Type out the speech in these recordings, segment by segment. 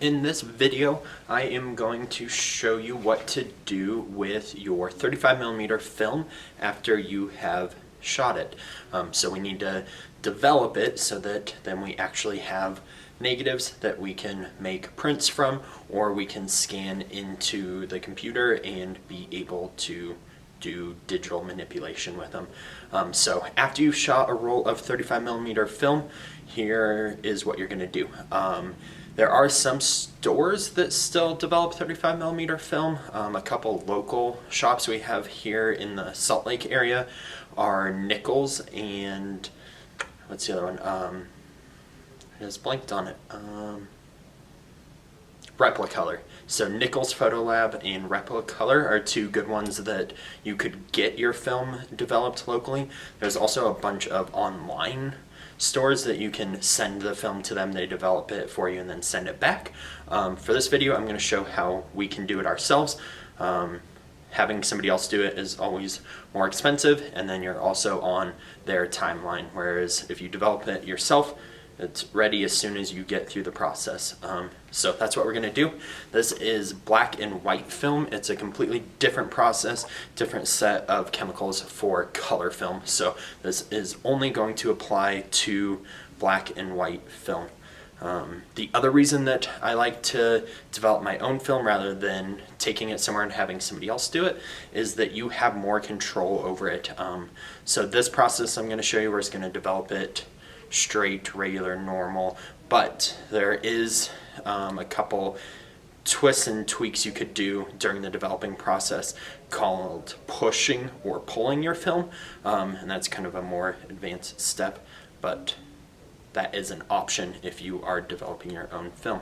In this video, I am going to show you what to do with your 35mm film after you have shot it. So we need to develop it so that then we actually have negatives that we can make prints from, or we can scan into the computer and be able to do digital manipulation with them. So after you've shot a roll of 35mm film, here is what you're going to do. There are some stores that still develop 35mm film. A couple local shops we have here in the Salt Lake area are Nichols and what's the other one? I just blanked on it. Replicolor. So Nichols Photo Lab and Replicolor are two good ones that you could get your film developed locally. There's also a bunch of online stores that you can send the film to them, they develop it for you and then send it back. For this video I'm going to show how we can do it ourselves. Having somebody else do it is always more expensive, and then you're also on their timeline, whereas if you develop it yourself, it's ready as soon as you get through the process. So that's what we're going to do. This is black and white film. It's a completely different process, different set of chemicals for color film. So this is only going to apply to black and white film. The other reason that I like to develop my own film rather than taking it somewhere and having somebody else do it is that you have more control over it. So this process I'm going to show you, we're just going to develop it straight, regular, normal, but there is a couple twists and tweaks you could do during the developing process called pushing or pulling your film, and that's kind of a more advanced step, but that is an option if you are developing your own film.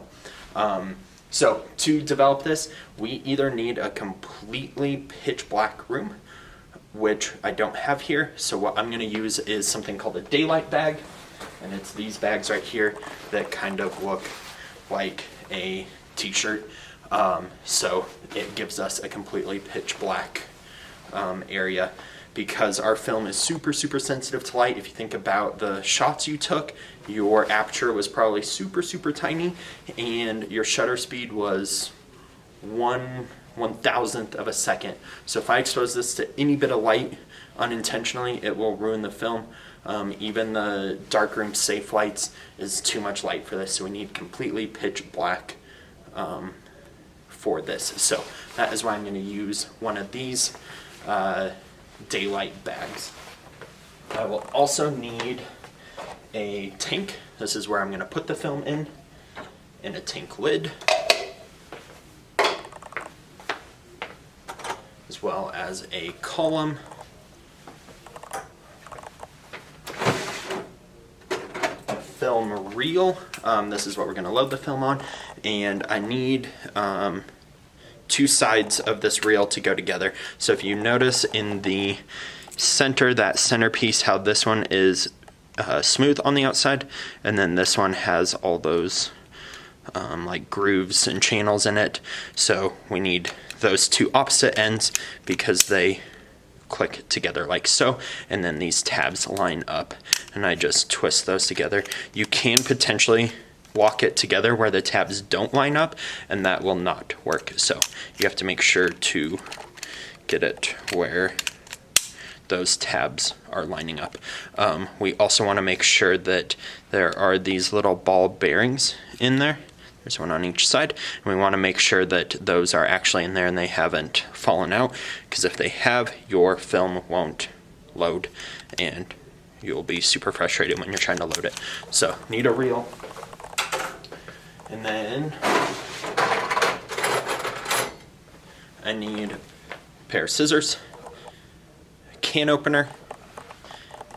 So to develop this, we either need a completely pitch black room, which I don't have here, so what I'm going to use is something called a daylight bag. And it's these bags right here that kind of look like a t-shirt. So it gives us a completely pitch black area because our film is super sensitive to light. If you think about the shots you took, your aperture was probably super tiny and your shutter speed was 1/1000th of a second. So if I expose this to any bit of light unintentionally, it will ruin the film. Even the darkroom safe lights is too much light for this, so we need completely pitch black for this. So that is why I'm going to use one of these daylight bags. I will also need a tank. This is where I'm going to put the film in, and a tank lid, as well as a column. Film reel. This is what we're going to load the film on, and I need two sides of this reel to go together. So if you notice in the center, that centerpiece, how this one is smooth on the outside, and then this one has all those like grooves and channels in it. So we need those two opposite ends because they click together like so, and then these tabs line up, and I just twist those together. You can potentially lock it together where the tabs don't line up, and that will not work. So you have to make sure to get it where those tabs are lining up. We also want to make sure that there are these little ball bearings in there. There's one on each side, and we want to make sure that those are actually in there and they haven't fallen out, because if they have, your film won't load and you'll be super frustrated when you're trying to load it. So need a reel, and then I need a pair of scissors, a can opener,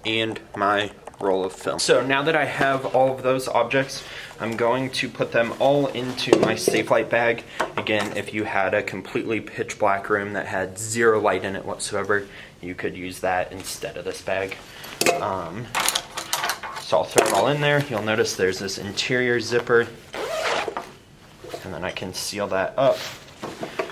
and my roll of film. So now that I have all of those objects, I'm going to put them all into my safe light bag. Again, if you had a completely pitch black room that had zero light in it whatsoever, you could use that instead of this bag. So I'll throw it all in there. You'll notice there's this interior zipper, and then I can seal that up.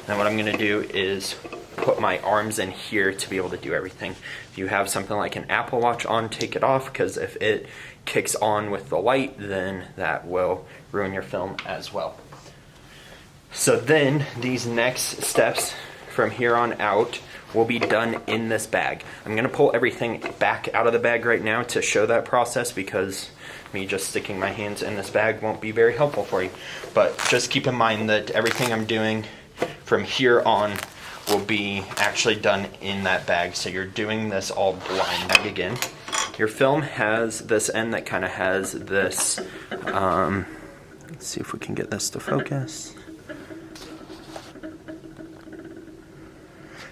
Then what I'm going to do is put my arms in here to be able to do everything. If you have something like an Apple Watch on, take it off, because if it kicks on with the light, then that will ruin your film as well. So then these next steps from here on out will be done in this bag. I'm gonna pull everything back out of the bag right now to show that process, because me just sticking my hands in this bag won't be very helpful for you. But just keep in mind that everything I'm doing from here on will be actually done in that bag. So you're doing this all blind bag again. Your film has this end that kind of has this, let's see if we can get this to focus.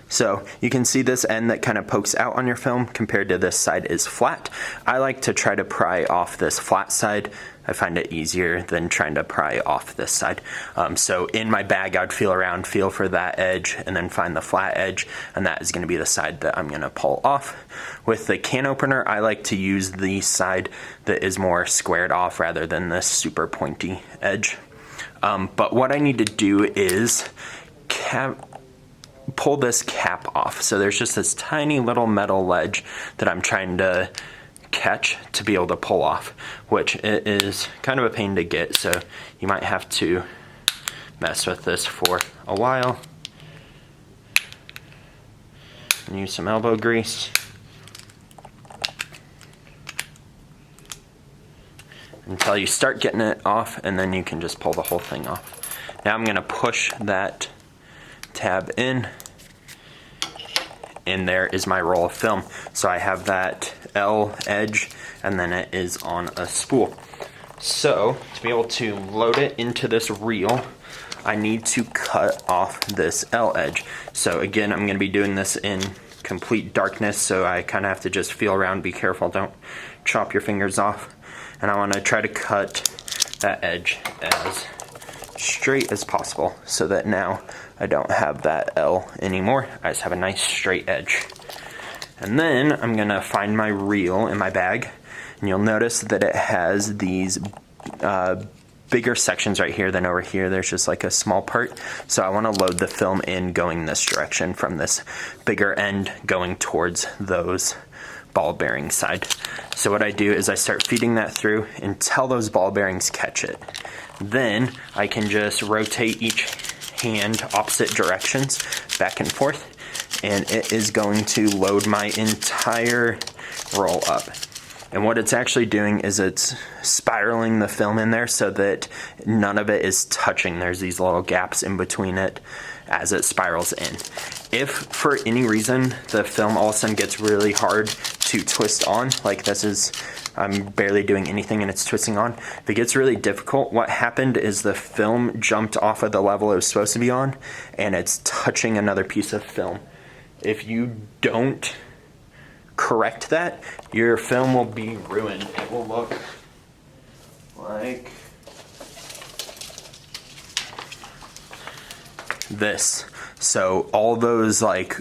So you can see this end that kind of pokes out on your film compared to this side is flat. I like to try to pry off this flat side. I find it easier than trying to pry off this side. So in my bag, I'd feel around, feel for that edge, and then find the flat edge, and that is going to be the side that I'm going to pull off. With the can opener, I like to use the side that is more squared off rather than this super pointy edge. But what I need to do is pull this cap off. So there's just this tiny little metal ledge that I'm trying to catch to be able to pull off, which it is kind of a pain to get, so you might have to mess with this for a while and use some elbow grease until you start getting it off, and then you can just pull the whole thing off. Now I'm going to push that tab in, and there is my roll of film. So I have that L edge, and then it is on a spool. So to be able to load it into this reel, I need to cut off this L edge. So again, I'm going to be doing this in complete darkness, so I kind of have to just feel around, be careful, don't chop your fingers off. And I want to try to cut that edge as straight as possible, so that now I don't have that L anymore. I just have a nice straight edge. And then I'm gonna find my reel in my bag, and you'll notice that it has these bigger sections right here than over here. There's just like a small part. So I want to load the film in going this direction from this bigger end going towards those ball bearing side. So what I do is I start feeding that through until those ball bearings catch it. Then I can just rotate each hand opposite directions back and forth, and it is going to load my entire roll up. And what it's actually doing is it's spiraling the film in there so that none of it is touching. There's these little gaps in between it as it spirals in. If for any reason the film all of a sudden gets really hard to twist on, like this is, I'm barely doing anything and it's twisting on. If it gets really difficult, what happened is the film jumped off of the level it was supposed to be on, and it's touching another piece of film. If you don't correct that, your film will be ruined. It will look like this. So all those like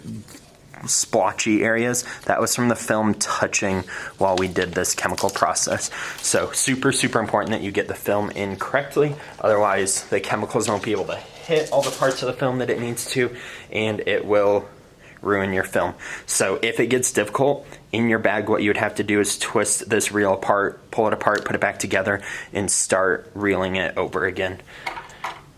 splotchy areas, that was from the film touching while we did this chemical process. So super important that you get the film in correctly, otherwise the chemicals won't be able to hit all the parts of the film that it needs to, and it will ruin your film. So if it gets difficult in your bag, what you would have to do is twist this reel apart, pull it apart, put it back together, and start reeling it over again.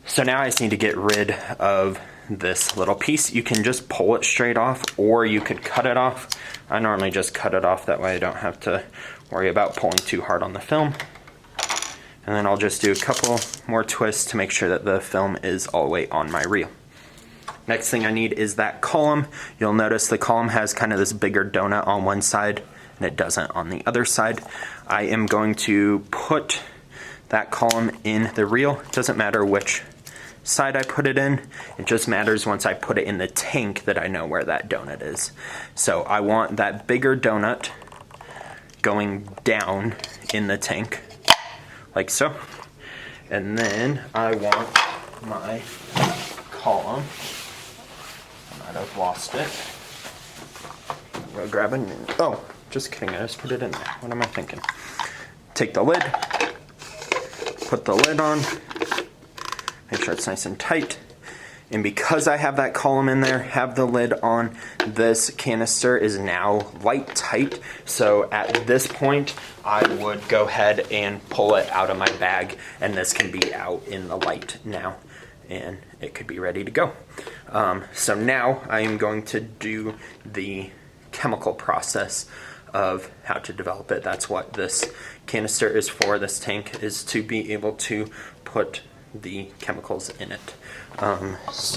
So now I just need to get rid of this little piece. You can just pull it straight off, or you could cut it off. I normally just cut it off, that way I don't have to worry about pulling too hard on the film. And then I'll just do a couple more twists to make sure that the film is all the way on my reel. Next thing I need is that column. You'll notice the column has kind of this bigger donut on one side, and it doesn't on the other side. I am going to put that column in the reel. It doesn't matter which side I put it in, it just matters once I put it in the tank that I know where that donut is. So I want that bigger donut going down in the tank, like so. And then I want my column, I might have lost it. Go grab it. Oh, just kidding, I just put it in there. What am I thinking? Take the lid, put the lid on, make sure it's nice and tight. And because I have that column in there, have the lid on, this canister is now light tight. So at this point, I would go ahead and pull it out of my bag, and this can be out in the light now. and it could be ready to go. So now I am going to do the chemical process of how to develop it. That's what this canister is for. This tank is to be able to put the chemicals in it. So